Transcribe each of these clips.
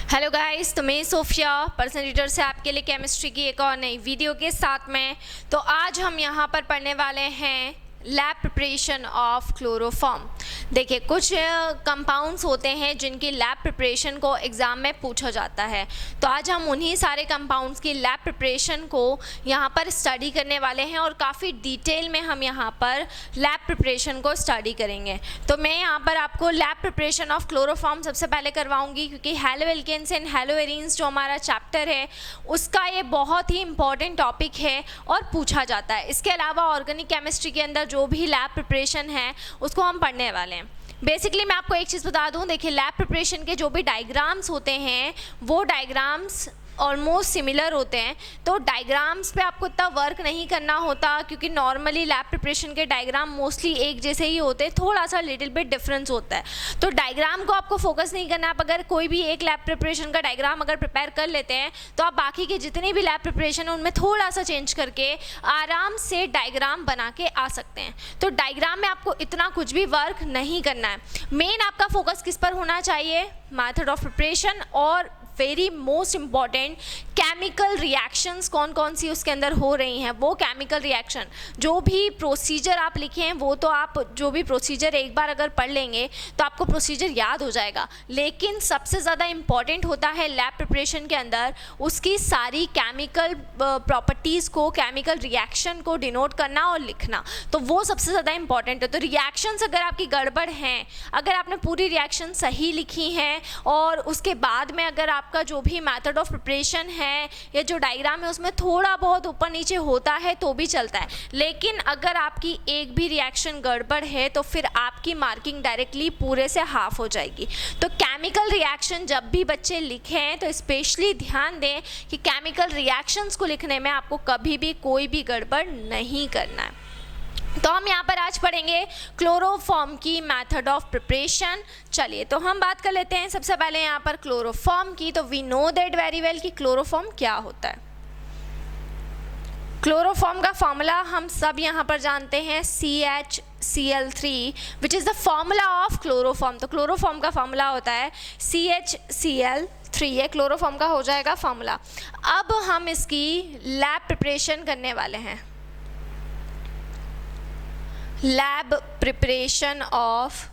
Hello guys, तो मैं Sophia personal reader से आपके लिए केमिस्ट्री की एक और नई वीडियो के साथ में। तो आज हम यहाँ पर पढ़ने वाले हैं लैब प्रिपरेशन ऑफ क्लोरोफॉर्म। देखिए, कुछ कंपाउंड्स होते हैं जिनकी लैब प्रिपरेशन को एग्ज़ाम में पूछा जाता है। तो आज हम उन्हीं सारे कंपाउंड्स की लैब प्रिपरेशन को यहाँ पर स्टडी करने वाले हैं और काफ़ी डिटेल में हम यहाँ पर लैब प्रिपरेशन को स्टडी करेंगे। तो मैं यहाँ पर आपको लैब प्रिपरेशन ऑफ क्लोरोफॉर्म सबसे पहले करवाऊँगी, क्योंकि haloalkanes and haloarenes जो हमारा चैप्टर है उसका ये बहुत ही इंपॉर्टेंट टॉपिक है और पूछा जाता है। इसके अलावा ऑर्गेनिक केमिस्ट्री के अंदर जो भी लैब प्रिपरेशन है उसको हम पढ़ने वाले हैं। बेसिकली मैं आपको एक चीज़ बता दूं, देखिए लैब प्रिपरेशन के जो भी डायग्राम्स होते हैं वो डायग्राम्स ऑलमोस्ट सिमिलर होते हैं। तो डायग्राम्स पे आपको इतना वर्क नहीं करना होता, क्योंकि नॉर्मली लैब प्रिपरेशन के डायग्राम मोस्टली एक जैसे ही होते हैं, थोड़ा सा लिटिल बिट डिफरेंस होता है। तो डायग्राम को आपको फोकस नहीं करना। आप अगर कोई भी एक लैब प्रिपरेशन का डायग्राम अगर प्रिपेयर कर लेते हैं तो आप बाकी के जितने भी लैब प्रिपरेशन है उनमें थोड़ा सा चेंज करके आराम से डायग्राम बना के आ सकते हैं। तो डायग्राम में आपको इतना कुछ भी वर्क नहीं करना है। मेन आपका फोकस किस पर होना चाहिए? मेथड ऑफ प्रिपरेशन और very most important chemical reactions कौन कौन सी उसके अंदर हो रही हैं, वो केमिकल रिएक्शन जो भी प्रोसीजर आप लिखे हैं वो तो आप जो भी प्रोसीजर एक बार अगर पढ़ लेंगे तो आपको प्रोसीजर याद हो जाएगा। लेकिन सबसे ज़्यादा इम्पॉर्टेंट होता है लैब प्रिपरेशन के अंदर उसकी सारी केमिकल प्रॉपर्टीज़ को, केमिकल रिएक्शन को डिनोट करना और लिखना। तो वो सबसे ज़्यादा इंपॉर्टेंट है। तो रिएक्शंस अगर आपकी गड़बड़ हैं, अगर आपने पूरी रिएक्शन सही लिखी हैं और उसके बाद में अगर आपका जो भी मेथड ऑफ प्रिपरेशन है या जो डायग्राम है उसमें थोड़ा बहुत ऊपर नीचे होता है तो भी चलता है। लेकिन अगर आपकी एक भी रिएक्शन गड़बड़ है तो फिर आपकी मार्किंग डायरेक्टली पूरे से हाफ हो जाएगी। तो केमिकल रिएक्शन जब भी बच्चे लिखें तो स्पेशली ध्यान दें कि केमिकल रिएक्शंस को लिखने में आपको कभी भी कोई भी गड़बड़ नहीं करना है। तो हम यहाँ पर आज पढ़ेंगे क्लोरोफॉर्म की मेथड ऑफ प्रिपरेशन। चलिए तो हम बात कर लेते हैं सबसे पहले यहाँ पर क्लोरोफॉर्म की। तो we know that very well कि क्लोरोफॉर्म क्या होता है। क्लोरोफॉर्म का फॉर्मूला हम सब यहाँ पर जानते हैं, CHCl3 which is the formula of chloroform. तो क्लोरोफॉर्म का फॉर्मूला होता है CHCl3, ये क्लोरोफॉर्म का हो जाएगा फॉर्मूला। अब हम इसकी लैब प्रिपरेशन करने वाले हैं, लैब प्रिपरेशन ऑफ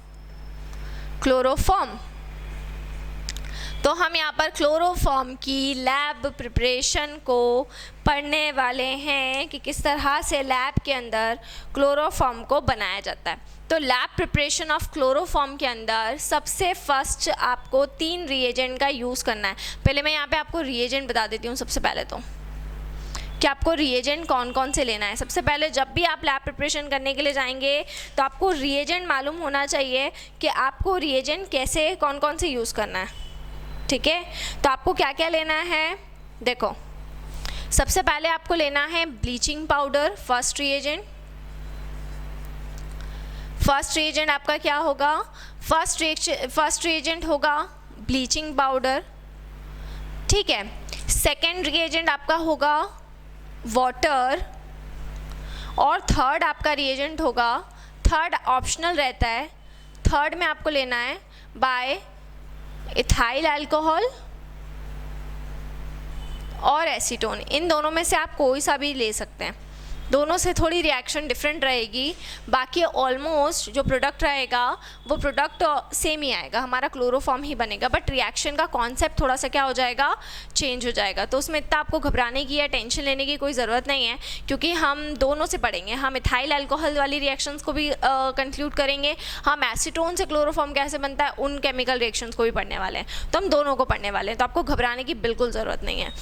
क्लोरोफॉर्म। तो हम यहाँ पर क्लोरोफॉर्म की लैब प्रिपरेशन को पढ़ने वाले हैं कि किस तरह से लैब के अंदर क्लोरोफॉर्म को बनाया जाता है। तो लैब प्रिपरेशन ऑफ क्लोरोफॉर्म के अंदर सबसे फर्स्ट आपको 3 रिएजेंट का यूज़ करना है। पहले मैं यहाँ पे आपको रिएजेंट बता देती हूँ सबसे पहले तो कि आपको रिएजेंट कौन कौन से लेना है। सबसे पहले जब भी आप लैब प्रिपरेशन करने के लिए जाएंगे तो आपको रिएजेंट मालूम होना चाहिए कि आपको रिएजेंट कैसे कौन कौन से यूज़ करना है। ठीक है, तो आपको क्या क्या लेना है? देखो, सबसे पहले आपको लेना है bleaching powder, first reagent. First reagent आपका क्या होगा? फर्स्ट रिएजेंट होगा ब्लीचिंग पाउडर। ठीक है, सेकेंड रिएजेंट आपका होगा वाटर और थर्ड आपका रिएजेंट होगा, थर्ड ऑप्शनल रहता है, थर्ड में आपको लेना है बाय इथाइल अल्कोहल और एसीटोन। इन दोनों में से आप कोई सा भी ले सकते हैं, दोनों से थोड़ी रिएक्शन डिफरेंट रहेगी, बाकी ऑलमोस्ट जो प्रोडक्ट रहेगा वो प्रोडक्ट सेम ही आएगा, हमारा क्लोरोफॉर्म ही बनेगा, बट रिएक्शन का कॉन्सेप्ट थोड़ा सा क्या हो जाएगा? चेंज हो जाएगा। तो उसमें इतना आपको घबराने की या टेंशन लेने की कोई ज़रूरत नहीं है, क्योंकि हम दोनों से पढ़ेंगे। हम इथाइल अल्कोहल वाली रिएक्शंस को भी कंक्लूड करेंगे, हम एसीटोन से क्लोरोफॉर्म कैसे बनता है उन केमिकल रिएक्शंस को भी पढ़ने वाले हैं। तो हम दोनों को पढ़ने वाले हैं, तो आपको घबराने की बिल्कुल ज़रूरत नहीं है।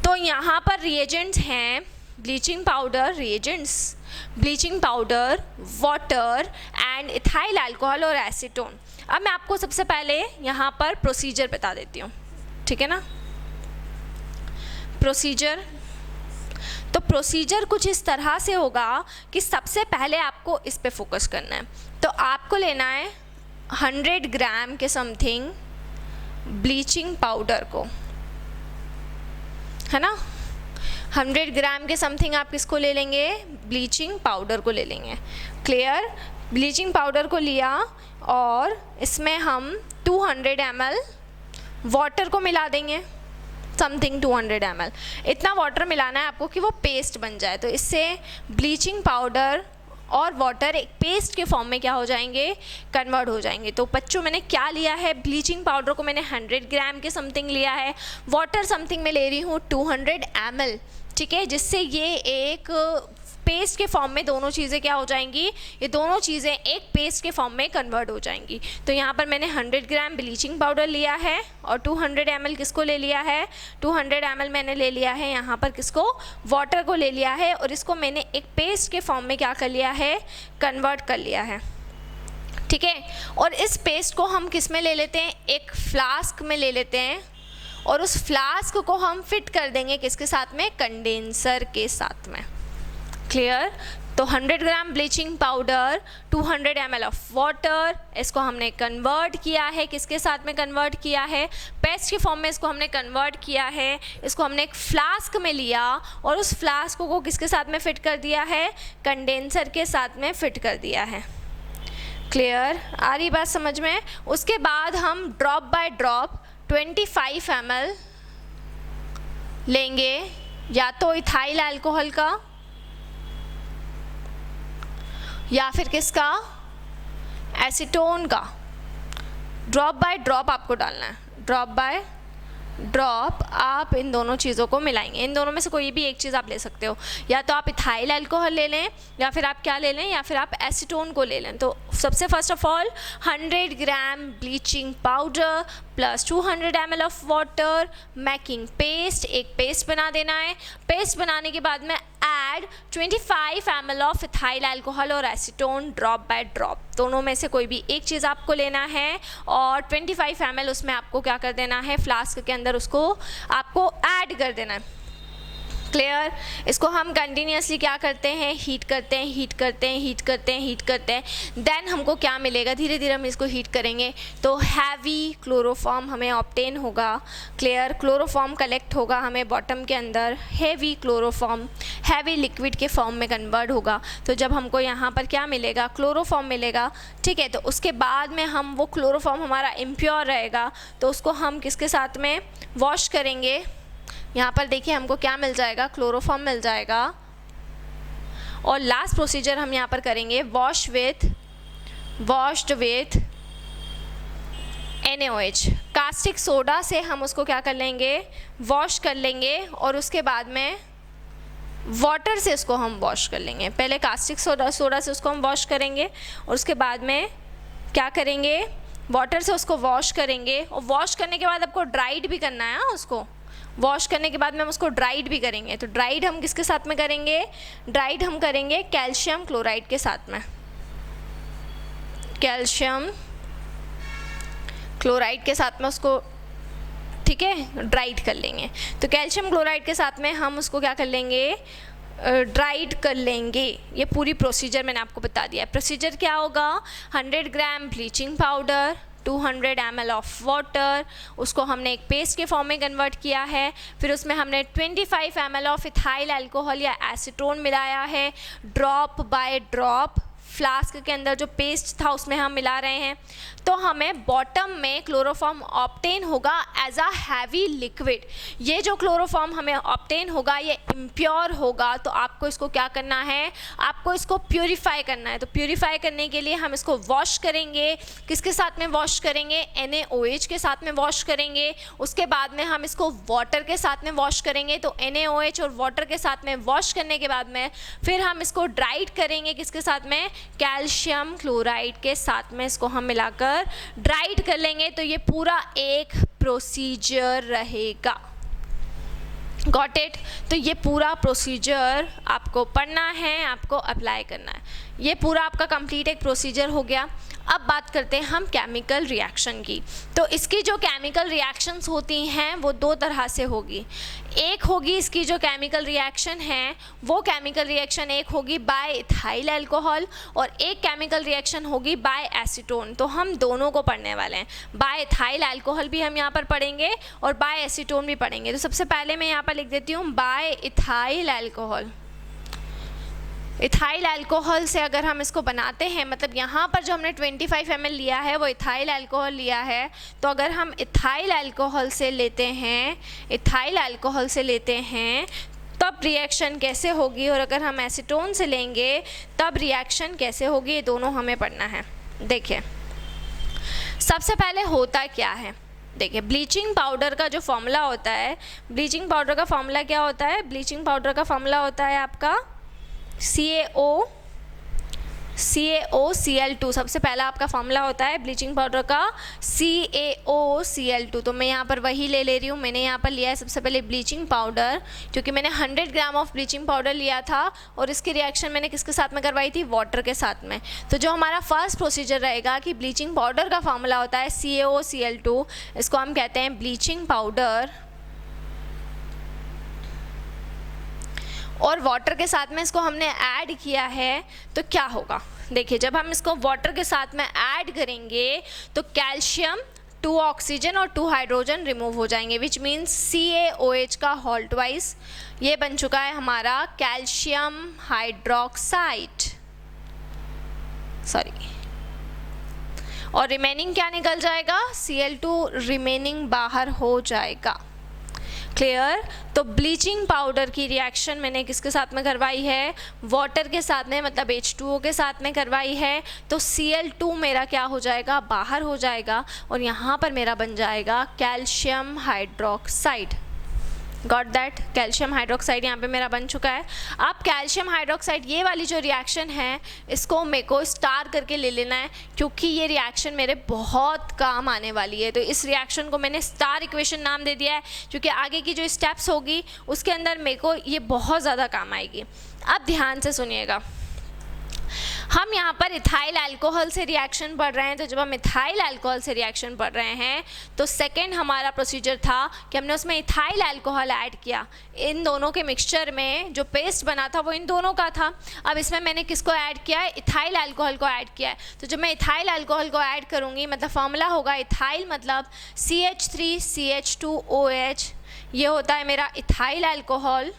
तो यहाँ पर रिएजेंट्स हैं bleaching powder, reagents bleaching powder, water and ethyl alcohol और एसीटोन। अब मैं आपको सबसे पहले यहाँ पर प्रोसीजर बता देती हूँ, ठीक है ना। प्रोसीजर, तो प्रोसीजर कुछ इस तरह से होगा कि सबसे पहले आपको इस पे फोकस करना है। तो आपको लेना है 100 ग्राम के समथिंग ब्लीचिंग पाउडर को, है ना। 100 ग्राम के समथिंग आप किसको ले लेंगे? ब्लीचिंग पाउडर को ले लेंगे। क्लियर? ब्लीचिंग पाउडर को लिया और इसमें हम 200 ml वाटर को मिला देंगे समथिंग 200 ml। इतना वाटर मिलाना है आपको कि वो पेस्ट बन जाए। तो इससे ब्लीचिंग पाउडर और वाटर एक पेस्ट के फॉर्म में क्या हो जाएंगे, कन्वर्ट हो जाएंगे। तो बच्चों मैंने क्या लिया है, ब्लीचिंग पाउडर को मैंने 100 ग्राम के समथिंग लिया है, वाटर समथिंग में ले रही हूँ 200 ml, ठीक है, जिससे ये एक पेस्ट के फॉर्म में दोनों चीज़ें क्या हो जाएंगी, ये दोनों चीज़ें एक पेस्ट के फॉर्म में कन्वर्ट हो जाएंगी। तो यहाँ पर मैंने 100 ग्राम ब्लीचिंग पाउडर लिया है और 200 ml किसको ले लिया है, 200 ml मैंने ले लिया है यहाँ पर किसको, वाटर को ले लिया है, और इसको मैंने एक पेस्ट के फॉर्म में क्या कर लिया है, कन्वर्ट कर लिया है, ठीक है। और इस पेस्ट को हम किस में ले लेते हैं, एक फ्लास्क में ले लेते हैं, और उस फ्लास्क को हम फिट कर देंगे किसके साथ में, कंडेंसर के साथ में। क्लियर। तो 100 gram bleaching powder, 200 ml of water, इसको हमने कन्वर्ट किया है, किसके साथ में कन्वर्ट किया है, पेस्ट के फॉर्म में इसको हमने कन्वर्ट किया है। इसको हमने एक फ्लास्क में लिया और उस फ्लास्क को किसके साथ में फिट कर दिया है, कंडेंसर के साथ में फिट कर दिया है। क्लियर, आ रही बात समझ में। उसके बाद हम ड्रॉप बाय ड्रॉप 25 ml लेंगे, या तो इथाइल अल्कोहल का या फिर किसका, एसीटोन का। ड्रॉप बाय ड्रॉप आपको डालना है, ड्रॉप बाय ड्रॉप आप इन दोनों चीज़ों को मिलाएंगे। इन दोनों में से कोई भी एक चीज़ आप ले सकते हो, या तो आप इथाइल अल्कोहल ले लें, या फिर आप क्या ले लें, या फिर आप एसीटोन को ले लें। तो सबसे first of all 100 gram bleaching powder plus 200 ml of water, making paste, एक पेस्ट बना देना है। पेस्ट बनाने के बाद में add 25 ml of ethyl alcohol और एसीटोन ड्रॉप बाय ड्रॉप। दोनों में से कोई भी एक चीज़ आपको लेना है और 25 ml उसमें आपको क्या कर देना है, फ्लास्क के अंदर उसको आपको ऐड कर देना है। क्लियर। इसको हम कंटिन्यूसली क्या करते हैं, हीट करते हैं, हीट करते हैं, हीट करते हैं, हीट करते हैं। देन हमको क्या मिलेगा, धीरे धीरे हम इसको हीट करेंगे तो हैवी क्लोरोफॉर्म हमें ऑब्टेन होगा। क्लियर। क्लोरोफॉर्म कलेक्ट होगा हमें बॉटम के अंदर, हैवी क्लोरोफॉर्म हैवी लिक्विड के फॉर्म में कन्वर्ट होगा। तो जब हमको यहाँ पर क्या मिलेगा, क्लोरोफॉर्म मिलेगा, ठीक है। तो उसके बाद में हम वो क्लोरोफॉर्म हमारा इम्प्योर रहेगा तो उसको हम किसके साथ में वॉश करेंगे। यहाँ पर देखिए हमको क्या मिल जाएगा, क्लोरोफॉर्म मिल जाएगा। और लास्ट प्रोसीजर हम यहाँ पर करेंगे, washed with NaOH, caustic soda से हम उसको क्या कर लेंगे, वॉश कर लेंगे, और उसके बाद में वाटर से उसको हम वॉश कर लेंगे। पहले कास्टिक सोडा से उसको हम वॉश करेंगे और उसके बाद में क्या करेंगे, वाटर से उसको वॉश करेंगे। और वॉश करने के बाद आपको ड्राइड भी करना है। उसको वॉश करने के बाद में हम उसको ड्राइड भी करेंगे। तो ड्राइड हम किसके साथ में करेंगे, ड्राइड हम करेंगे कैल्शियम क्लोराइड के साथ में, कैल्शियम क्लोराइड के साथ में उसको, ठीक है, ड्राइड कर लेंगे। तो कैल्शियम क्लोराइड के साथ में हम उसको क्या कर लेंगे, ड्राइड कर लेंगे। ये पूरी प्रोसीजर मैंने आपको बता दिया है। प्रोसीजर क्या होगा, 100 gram bleaching powder, 200 ml of water, उसको हमने एक पेस्ट के फॉर्म में कन्वर्ट किया है। फिर उसमें हमने 25 ml ऑफ इथाइल अल्कोहल या एसीटोन मिलाया है। ड्रॉप बाय ड्रॉप फ्लास्क के अंदर जो पेस्ट था उसमें हम मिला रहे हैं। तो हमें बॉटम में क्लोरोफॉर्म ऑब्टेन होगा एज अ हैवी लिक्विड। ये जो क्लोरोफॉर्म हमें ऑब्टेन होगा ये इम्प्योर होगा। तो आपको इसको क्या करना है, आपको इसको प्यूरिफाई करना है। तो प्यूरिफाई करने के लिए हम इसको वॉश करेंगे। किसके साथ में वॉश करेंगे, NaOH के साथ में वॉश करेंगे। उसके बाद में हम इसको वाटर के साथ में वॉश करेंगे। तो NaOH और वाटर के साथ में वॉश करने के बाद में फिर हम इसको ड्राइड करेंगे। किसके साथ में, कैल्शियम क्लोराइड के साथ में इसको हम मिलाकर ड्राइड कर लेंगे। तो ये पूरा एक प्रोसीजर रहेगा। Got it. तो ये पूरा प्रोसीजर आपको पढ़ना है, आपको अप्लाई करना है। ये पूरा आपका कंप्लीट एक प्रोसीजर हो गया। अब बात करते हैं हम केमिकल रिएक्शन की। तो इसकी जो केमिकल रिएक्शंस होती हैं वो दो तरह से होगी। एक होगी इसकी जो केमिकल रिएक्शन है वो केमिकल रिएक्शन एक होगी बाय इथाइल अल्कोहल और एक केमिकल रिएक्शन होगी बाय एसीटोन। तो हम दोनों को पढ़ने वाले हैं। बाय इथाइल अल्कोहल भी हम यहाँ पर पढ़ेंगे और बाय एसीटोन भी पढ़ेंगे। तो सबसे पहले मैं यहाँ पर लिख देती हूँ by ethyl alcohol. Ethyl alcohol से अगर हम इसको बनाते हैं, मतलब यहाँ पर जो हमने 25 ml लिया है वो इथाइल अल्कोहल लिया है, तो अगर हम इथाइल अल्कोहल से लेते हैं तब रिएक्शन कैसे होगी, और अगर हम एसीटोन से लेंगे तब रिएक्शन कैसे होगी, ये दोनों हमें पढ़ना है। देखिए सबसे पहले होता क्या है, देखिए ब्लीचिंग पाउडर का जो फॉर्मूला होता है, ब्लीचिंग पाउडर का फॉर्मूला क्या होता है, ब्लीचिंग पाउडर का फॉर्मूला होता है आपका CaOCl2। सबसे पहला आपका फॉर्मूला होता है ब्लीचिंग पाउडर का CaOCl2। तो मैं यहाँ पर वही ले रही हूँ, मैंने यहाँ पर लिया है सबसे पहले ब्लीचिंग पाउडर, क्योंकि मैंने 100 ग्राम ऑफ ब्लीचिंग पाउडर लिया था और इसकी रिएक्शन मैंने किसके साथ में करवाई थी, वाटर के साथ में। तो जो हमारा फर्स्ट प्रोसीजर रहेगा कि ब्लीचिंग पाउडर का फॉर्मूला होता है CaOCl2, इसको हम कहते हैं ब्लीचिंग पाउडर, और वाटर के साथ में इसको हमने ऐड किया है तो क्या होगा, देखिए जब हम इसको वाटर के साथ में ऐड करेंगे तो कैल्शियम, 2 ऑक्सीजन और 2 हाइड्रोजन रिमूव हो जाएंगे, विच मीन्स CaOH का होल ट्वाइस, ये बन चुका है हमारा कैल्शियम हाइड्रोक्साइड, और रिमेनिंग क्या निकल जाएगा, Cl2 रिमेनिंग बाहर हो जाएगा। क्लियर। तो ब्लीचिंग पाउडर की रिएक्शन मैंने किसके साथ में करवाई है, वाटर के साथ में, मतलब H2O के साथ में करवाई है, तो Cl2 मेरा क्या हो जाएगा, बाहर हो जाएगा, और यहाँ पर मेरा बन जाएगा calcium hydroxide. Got that, calcium hydroxide यहाँ पे मेरा बन चुका है। अब कैल्शियम हाइड्रोक्साइड, ये वाली जो रिएक्शन है इसको मेरे को स्टार करके ले लेना है, क्योंकि ये रिएक्शन मेरे बहुत काम आने वाली है। तो इस रिएक्शन को मैंने स्टार इक्वेशन नाम दे दिया है, क्योंकि आगे की जो स्टेप्स होगी उसके अंदर मेरे को ये बहुत ज़्यादा काम आएगी। अब ध्यान से सुनिएगा, हम यहाँ पर इथाइल अल्कोहल से रिएक्शन पढ़ रहे हैं, तो जब हम इथाइल अल्कोहल से रिएक्शन पढ़ रहे हैं तो सेकेंड हमारा प्रोसीजर था कि हमने उसमें इथाइल अल्कोहल ऐड किया। इन दोनों के मिक्सचर में जो पेस्ट बना था वो इन दोनों का था। अब इसमें मैंने किसको ऐड किया है, इथाइल अल्कोहल को ऐड किया है। तो जब मैं इथाइल अल्कोहल को ऐड करूँगी, मतलब फॉर्मूला होगा इथाइल मतलब CH3CH2OH, ये होता है मेरा इथाइल अल्कोहल,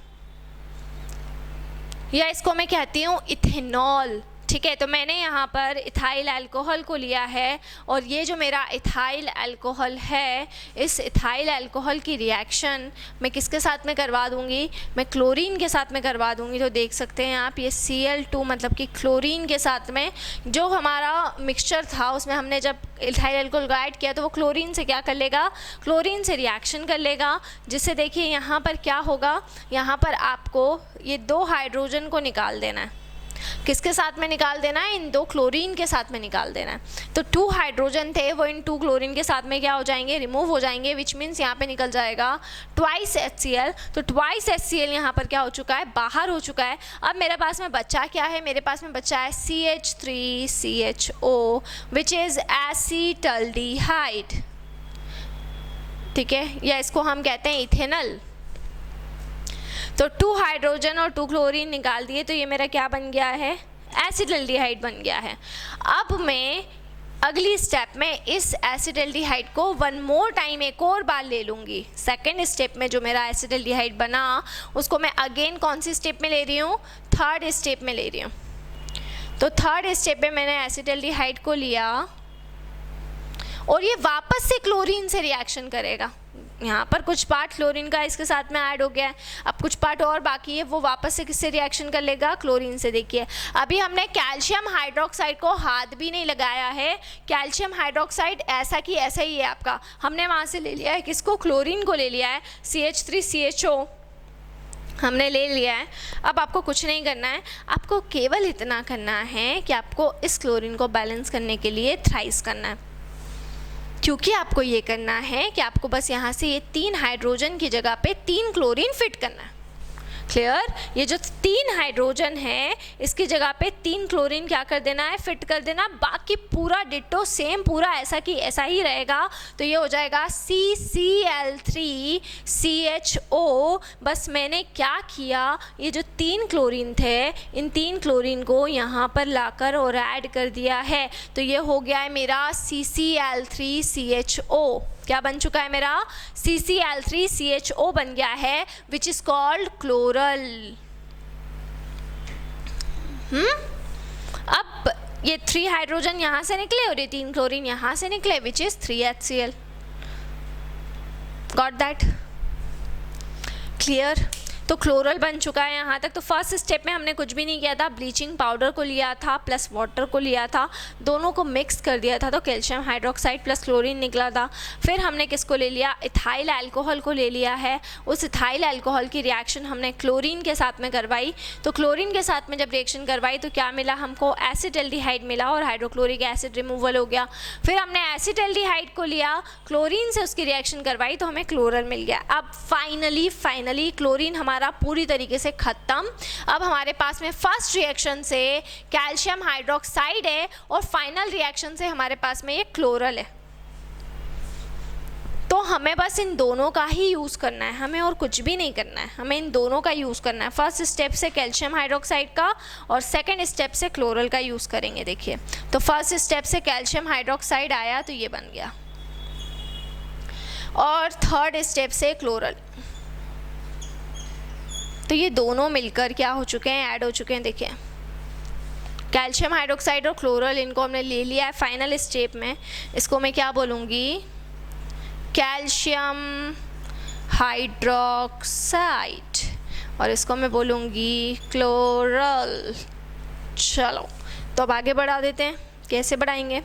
या इसको मैं कहती हूँ इथेनॉल। ठीक है, तो मैंने यहाँ पर इथाइल अल्कोहल को लिया है, और ये जो मेरा इथाइल अल्कोहल है, इस इथाइल अल्कोहल की रिएक्शन मैं किसके साथ में करवा दूँगी, मैं क्लोरीन के साथ में करवा दूँगी। तो देख सकते हैं आप, ये Cl2 मतलब कि क्लोरीन के साथ में जो हमारा मिक्सचर था उसमें हमने जब इथाइल अल्कोहल को ऐड किया तो वो क्लोरीन से क्या कर लेगा, क्लोरीन से रिएक्शन कर लेगा, जिससे देखिए यहाँ पर क्या होगा, यहाँ पर आपको ये 2 हाइड्रोजन को निकाल देना है। किसके साथ में निकाल देना है, इन 2 क्लोरीन के साथ में निकाल देना है। तो 2 हाइड्रोजन थे वो इन 2 क्लोरीन के साथ में क्या हो जाएंगे, रिमूव हो जाएंगे, विच मीन्स यहाँ पे निकल जाएगा ट्वाइस HCl। तो ट्वाइस HCl यहाँ पर क्या हो चुका है, बाहर हो चुका है। अब मेरे पास में बच्चा क्या है, मेरे पास में बच्चा है CH3CHO विच इज़ एसीटल्डिहाइड। ठीक है, या इसको हम कहते हैं इथेनॉल। तो 2 हाइड्रोजन और 2 क्लोरीन निकाल दिए, तो ये मेरा क्या बन गया है, एसिटल्डिहाइड बन गया है। अब मैं अगली स्टेप में इस एसिटल्डिहाइड को 1 मोर टाइम एक और बार ले लूँगी। सेकेंड स्टेप में जो मेरा एसिटल्डिहाइड बना उसको मैं अगेन कौन सी स्टेप में ले रही हूँ, 3rd स्टेप में ले रही हूँ। तो 3rd स्टेप में मैंने एसिटल्डिहाइड को लिया और ये वापस से क्लोरीन से रिएक्शन करेगा। यहाँ पर कुछ पार्ट क्लोरीन का इसके साथ में ऐड हो गया है, अब कुछ पार्ट और बाकी है, वो वापस से किससे रिएक्शन कर लेगा, क्लोरीन से। देखिए अभी हमने कैल्शियम हाइड्रोक्साइड को हाथ भी नहीं लगाया है, कैल्शियम हाइड्रोक्साइड ऐसा कि ऐसा ही है आपका, हमने वहाँ से ले लिया है किसको, क्लोरीन को ले लिया है, CH3CHO हमने ले लिया है। अब आपको कुछ नहीं करना है, आपको केवल इतना करना है कि आपको इस क्लोरीन को बैलेंस करने के लिए थ्राइस करना है, क्योंकि आपको ये करना है कि आपको बस यहाँ से ये 3 हाइड्रोजन की जगह पे 3 क्लोरीन फिट करना है। क्लियर, ये जो 3 हाइड्रोजन है इसकी जगह पे 3 क्लोरीन क्या कर देना है, फिट कर देना। बाकी पूरा डिट्टो सेम पूरा ऐसा कि ऐसा ही रहेगा। तो ये हो जाएगा CCl3CHO। बस मैंने क्या किया, ये जो 3 क्लोरीन थे इन 3 क्लोरीन को यहाँ पर लाकर और ऐड कर दिया है। तो ये हो गया है मेरा CCl3CHO। क्या बन चुका है मेरा, CCl3CHO बन गया है, विच इज कॉल्ड क्लोरल। अब ये 3 हाइड्रोजन यहाँ से निकले और ये 3 क्लोरीन यहाँ से निकले, which is 3HCl. Got that? Clear? तो क्लोरल बन चुका है यहाँ तक. तो फर्स्ट स्टेप में हमने कुछ भी नहीं किया था, ब्लीचिंग पाउडर को लिया था प्लस वाटर को लिया था, दोनों को मिक्स कर दिया था, तो कैल्शियम हाइड्रोक्साइड प्लस क्लोरीन निकला था. फिर हमने किसको ले लिया, इथाइल अल्कोहल को ले लिया है. उस इथाइल अल्कोहल की रिएक्शन हमने क्लोरीन के साथ में करवाई. तो क्लोरीन के साथ में जब रिएक्शन करवाई तो क्या मिला हमको, एसिटल्डिहाइड मिला और हाइड्रोक्लोरिक एसिड रिमूवल हो गया. फिर हमने एसिटल्डिहाइड को लिया, क्लोरीन से उसकी रिएक्शन करवाई तो हमें क्लोरल मिल गया. अब फाइनली क्लोरीन हमारा पूरी तरीके से खत्म. अब हमारे पास में फर्स्ट रिएक्शन से कैल्शियम हाइड्रोक्साइड है और फाइनल रिएक्शन से हमारे पास में ये क्लोरल है. तो हमें बस इन दोनों का ही यूज़ करना है, हमें और कुछ भी नहीं करना है, हमें इन दोनों का यूज़ करना है. फर्स्ट स्टेप से कैल्शियम हाइड्रोक्साइड का और सेकंड स्टेप से क्लोरल का यूज़ करेंगे. देखिए, तो फर्स्ट स्टेप से कैल्शियम हाइड्रोक्साइड आया तो ये बन गया, और थर्ड स्टेप से क्लोरल. तो ये दोनों मिलकर क्या हो चुके हैं, ऐड हो चुके हैं. देखिए, कैल्शियम हाइड्रोक्साइड और क्लोरल इनको हमने ले लिया है फाइनल स्टेप में. इसको मैं क्या बोलूँगी, कैल्शियम हाइड्रोक्साइड, और इसको मैं बोलूँगी क्लोरल. चलो, तो अब आगे बढ़ा देते हैं. कैसे बढ़ाएंगे,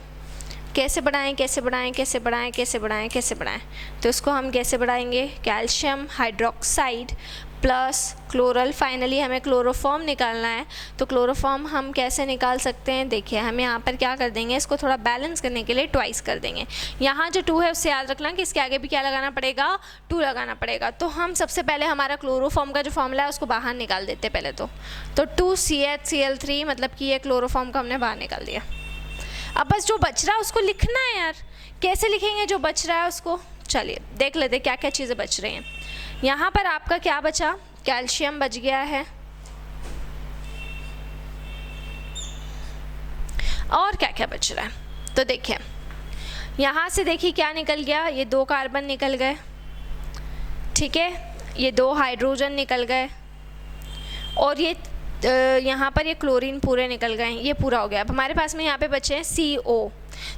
कैसे बढ़ाएं, कैसे बढ़ाएं, कैसे बढ़ाएं, कैसे बढ़ाएं, कैसे बढ़ाएं. तो इसको हम कैसे बढ़ाएंगे, calcium hydroxide plus chloral. Finally हमें क्लोरोफॉर्म निकालना है. तो क्लोरोफॉर्म हम कैसे निकाल सकते हैं, देखिए हम यहाँ पर क्या कर देंगे, इसको थोड़ा बैलेंस करने के लिए ट्वाइस कर देंगे. यहाँ जो 2 है उससे याद रखना कि इसके आगे भी क्या लगाना पड़ेगा, 2 लगाना पड़ेगा. तो हम सबसे पहले हमारा क्लोरोफॉर्म का जो फॉर्मूला है उसको बाहर निकाल देते पहले. तो 2CHCl3, मतलब कि ये क्लोरोफॉर्म का हमने बाहर निकाल दिया. अब बस जो बच रहा है उसको लिखना है यार. कैसे लिखेंगे जो बच रहा है उसको, चलिए देख लेते क्या क्या चीज़ें बच रही हैं. यहाँ पर आपका क्या बचा, कैल्शियम बच गया है, और क्या क्या बच रहा है. तो देखिए यहाँ से देखिए क्या निकल गया, ये 2 कार्बन निकल गए, ठीक है, ये 2 हाइड्रोजन निकल गए, और ये यहाँ पर ये क्लोरीन पूरे निकल गए. ये पूरा हो गया. अब हमारे पास में यहाँ पे बचे हैं CO.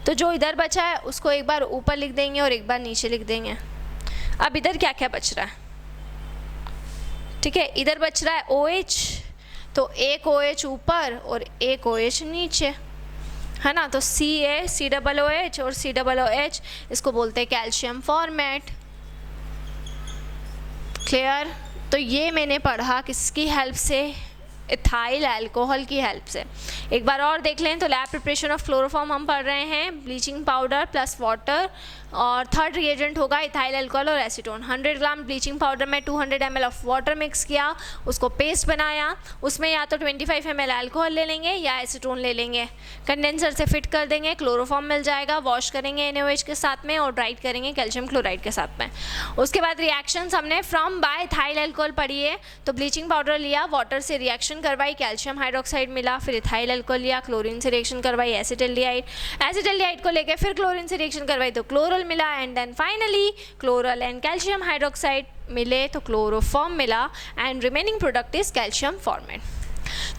तो जो इधर बचा है उसको एक बार ऊपर लिख देंगे और एक बार नीचे लिख देंगे. अब इधर क्या क्या बच रहा है, ठीक है, इधर बच रहा है OH. तो एक OH ऊपर और एक OH नीचे, है ना. तो CaCOOH और COOH, इसको बोलते हैं कैल्शियम फॉर्मेट. क्लियर? तो ये मैंने पढ़ा किसकी हेल्प से, इथाइल अल्कोहल की हेल्प से. एक बार और देख लें. तो लैब प्रिपरेशन ऑफ क्लोरोफॉर्म हम पढ़ रहे हैं, ब्लीचिंग पाउडर प्लस वाटर, और थर्ड रिएजेंट होगा इथाइल अल्कोहल और एसीटोन. 100 ग्राम ब्लीचिंग पाउडर में 200 ml ऑफ वाटर मिक्स किया, उसको पेस्ट बनाया. उसमें या तो 25 ml अल्कोहल ले लेंगे या एसीटोन ले लेंगे, कंडेंसर से फिट कर देंगे, क्लोरोफॉर्म मिल जाएगा. वॉश करेंगे NaOH के साथ में और ड्राइड करेंगे कैल्शियम क्लोराइड के साथ में. उसके बाद रिएक्शंस हमने फ्रॉम बाय इथाइल अल्कोहल पढ़ी है. तो ब्लीचिंग पाउडर लिया, वाटर से रिएक्शन करवाई, कैल्शियम हाइड्रोक्साइड मिला, फिर इथाइल अल्कोहल लिया, क्लोरीन से रिएक्शन करवाई, एसिटल्डिहाइड को लेकर फिर क्लोरीन से रिएक्शन करवाई तो क्लोरल मिला, and then finally chloral and calcium hydroxide मिले तो क्लोरोफॉर्म मिला, and remaining product is calcium formate.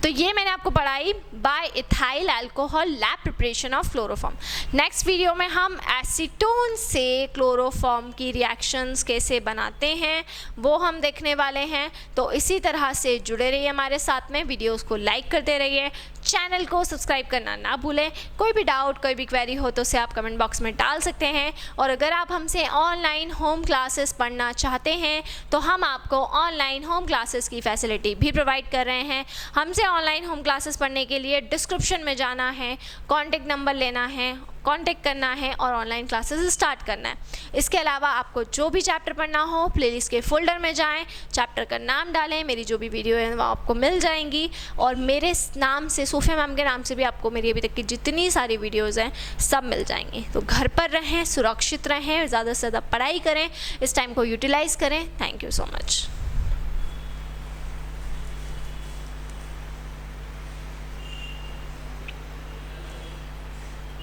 तो ये मैंने आपको पढ़ाई by ethyl alcohol lab preparation of chloroform. Next video में हम एसीटोन से क्लोरोफॉर्म की रिएक्शंस कैसे बनाते हैं वो हम देखने वाले हैं. तो इसी तरह से जुड़े रहिए हमारे साथ में, वीडियोस को लाइक करते रहिए, चैनल को सब्सक्राइब करना ना भूलें. कोई भी डाउट, कोई भी क्वेरी हो तो उसे आप कमेंट बॉक्स में डाल सकते हैं. और अगर आप हमसे ऑनलाइन होम क्लासेस पढ़ना चाहते हैं तो हम आपको ऑनलाइन होम क्लासेस की फैसिलिटी भी प्रोवाइड कर रहे हैं. हमसे ऑनलाइन होम क्लासेस पढ़ने के लिए डिस्क्रिप्शन में जाना है, कॉन्टेक्ट नंबर लेना है, कांटेक्ट करना है और ऑनलाइन क्लासेस स्टार्ट करना है. इसके अलावा आपको जो भी चैप्टर पढ़ना हो प्लेलिस्ट के फोल्डर में जाएं, चैप्टर का नाम डालें, मेरी जो भी वीडियो है वो आपको मिल जाएंगी. और मेरे नाम से, सोफिया मैम के नाम से भी आपको मेरी अभी तक की जितनी सारी वीडियोज़ हैं सब मिल जाएंगी. तो घर पर रहें, सुरक्षित रहें, ज़्यादा से ज़्यादा पढ़ाई करें, इस टाइम को यूटिलाइज़ करें. Thank you so much.